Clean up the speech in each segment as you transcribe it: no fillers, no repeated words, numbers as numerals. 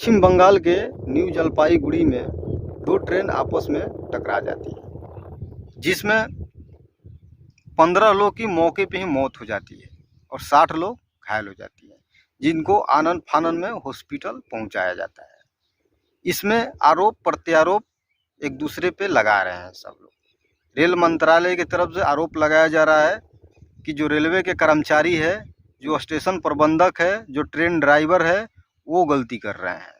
पश्चिम बंगाल के न्यू जलपाईगुड़ी में दो ट्रेन आपस में टकरा जाती है, जिसमें 15 लोग की मौके पे ही मौत हो जाती है और 60 लोग घायल हो जाती है, जिनको आनन फानन में हॉस्पिटल पहुंचाया जाता है। इसमें आरोप प्रत्यारोप एक दूसरे पे लगा रहे हैं सब लोग। रेल मंत्रालय की तरफ से आरोप लगाया जा रहा है कि जो रेलवे के कर्मचारी है, जो स्टेशन प्रबंधक है, जो ट्रेन ड्राइवर है, वो गलती कर रहे हैं,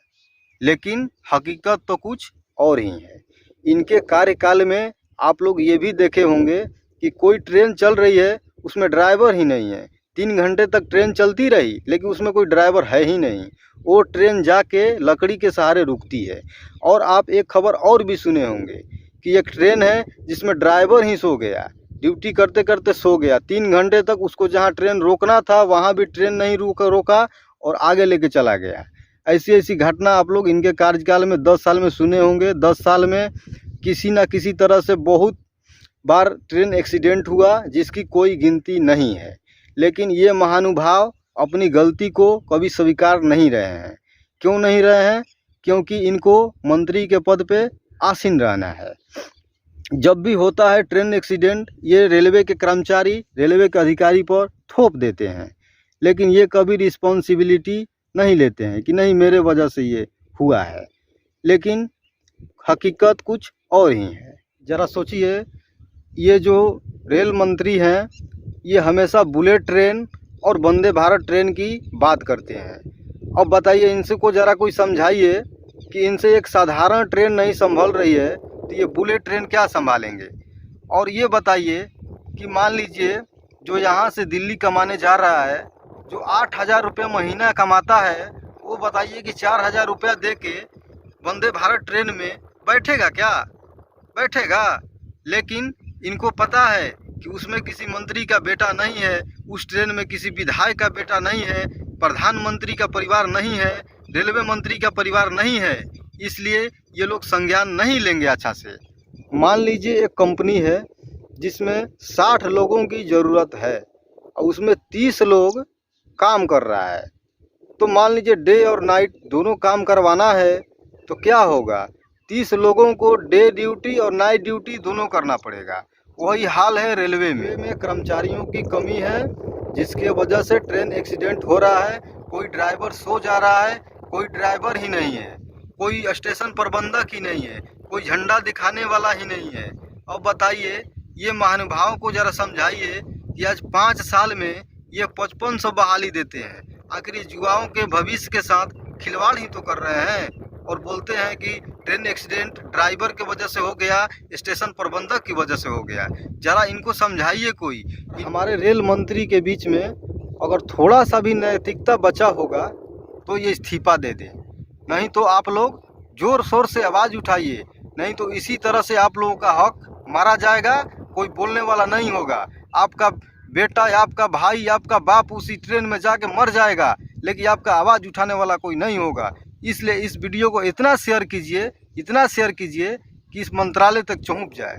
लेकिन हकीकत तो कुछ और ही है। इनके कार्यकाल में आप लोग ये भी देखे होंगे कि कोई ट्रेन चल रही है, उसमें ड्राइवर ही नहीं है। 3 घंटे तक ट्रेन चलती रही, लेकिन उसमें कोई ड्राइवर है ही नहीं। वो ट्रेन जाके लकड़ी के सहारे रुकती है। और आप एक खबर और भी सुने होंगे कि एक ट्रेन है जिसमें ड्राइवर ही सो गया, ड्यूटी करते करते सो गया। 3 घंटे तक उसको जहाँ ट्रेन रोकना था वहाँ भी ट्रेन नहीं रोका और आगे लेके चला गया। ऐसी ऐसी घटना आप लोग इनके कार्यकाल में 10 साल में सुने होंगे। 10 साल में किसी न किसी तरह से बहुत बार ट्रेन एक्सीडेंट हुआ, जिसकी कोई गिनती नहीं है। लेकिन ये महानुभाव अपनी गलती को कभी स्वीकार नहीं रहे हैं। क्यों नहीं रहे हैं? क्योंकि इनको मंत्री के पद पे आसीन रहना है। जब भी होता है ट्रेन एक्सीडेंट, ये रेलवे के कर्मचारी, रेलवे के अधिकारी पर थोप देते हैं, लेकिन ये कभी रिस्पॉन्सिबिलिटी नहीं लेते हैं कि नहीं मेरे वजह से ये हुआ है। लेकिन हकीकत कुछ और ही है। ज़रा सोचिए, ये जो रेल मंत्री हैं, ये हमेशा बुलेट ट्रेन और वंदे भारत ट्रेन की बात करते हैं। अब बताइए, इनसे को ज़रा कोई समझाइए कि इनसे एक साधारण ट्रेन नहीं संभल रही है, तो ये बुलेट ट्रेन क्या संभालेंगे। और ये बताइए कि मान लीजिए जो यहाँ से दिल्ली कमाने जा रहा है, जो 8,000 रुपये महीना कमाता है, वो बताइए कि 4,000 रुपया दे के वंदे भारत ट्रेन में बैठेगा क्या? बैठेगा। लेकिन इनको पता है कि उसमें किसी मंत्री का बेटा नहीं है, उस ट्रेन में किसी विधायक का बेटा नहीं है, प्रधानमंत्री का परिवार नहीं है, रेलवे मंत्री का परिवार नहीं है, इसलिए ये लोग संज्ञान नहीं लेंगे अच्छा से। मान लीजिए एक कंपनी है जिसमें 60 लोगों की ज़रूरत है और उसमें 30 लोग काम कर रहा है, तो मान लीजिए डे और नाइट दोनों काम करवाना है, तो क्या होगा? 30 लोगों को डे ड्यूटी और नाइट ड्यूटी दोनों करना पड़ेगा। वही हाल है रेलवे में कर्मचारियों की कमी है, जिसके वजह से ट्रेन एक्सीडेंट हो रहा है। कोई ड्राइवर सो जा रहा है, कोई ड्राइवर ही नहीं है, कोई स्टेशन प्रबंधक ही नहीं है, कोई झंडा दिखाने वाला ही नहीं है। अब बताइए, ये महानुभाव को ज़रा समझाइए कि आज 5 साल में ये 5500 बहाली देते हैं। आखिर युवाओं के भविष्य के साथ खिलवाड़ ही तो कर रहे हैं। और बोलते हैं कि ट्रेन एक्सीडेंट ड्राइवर की वजह से हो गया, स्टेशन प्रबंधक की वजह से हो गया। ज़रा इनको समझाइए कोई। हमारे रेल मंत्री के बीच में अगर थोड़ा सा भी नैतिकता बचा होगा तो ये इस्तीफा दे दें, नहीं तो आप लोग ज़ोर शोर से आवाज़ उठाइए, नहीं तो इसी तरह से आप लोगों का हक मारा जाएगा। कोई बोलने वाला नहीं होगा। आपका बेटा, आपका भाई, आपका बाप उसी ट्रेन में जाके मर जाएगा, लेकिन आपका आवाज़ उठाने वाला कोई नहीं होगा। इसलिए इस वीडियो को इतना शेयर कीजिए, इतना शेयर कीजिए कि इस मंत्रालय तक पहुंच जाए।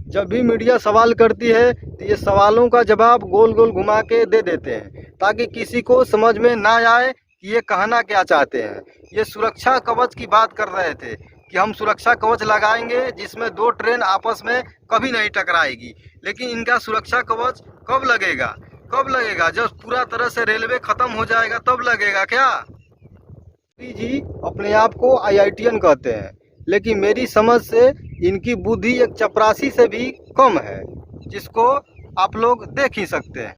जब भी मीडिया सवाल करती है तो ये सवालों का जवाब गोल गोल घुमा के दे देते हैं, ताकि किसी को समझ में ना आए कि ये कहना क्या चाहते हैं। ये सुरक्षा कवच की बात कर रहे थे कि हम सुरक्षा कवच लगाएंगे जिसमें 2 ट्रेन आपस में कभी नहीं टकराएगी। लेकिन इनका सुरक्षा कवच कब लगेगा? कब लगेगा? जब पूरा तरह से रेलवे ख़त्म हो जाएगा तब लगेगा क्या? जी अपने आप को IITian कहते हैं, लेकिन मेरी समझ से इनकी बुद्धि एक चपरासी से भी कम है, जिसको आप लोग देख ही सकते हैं।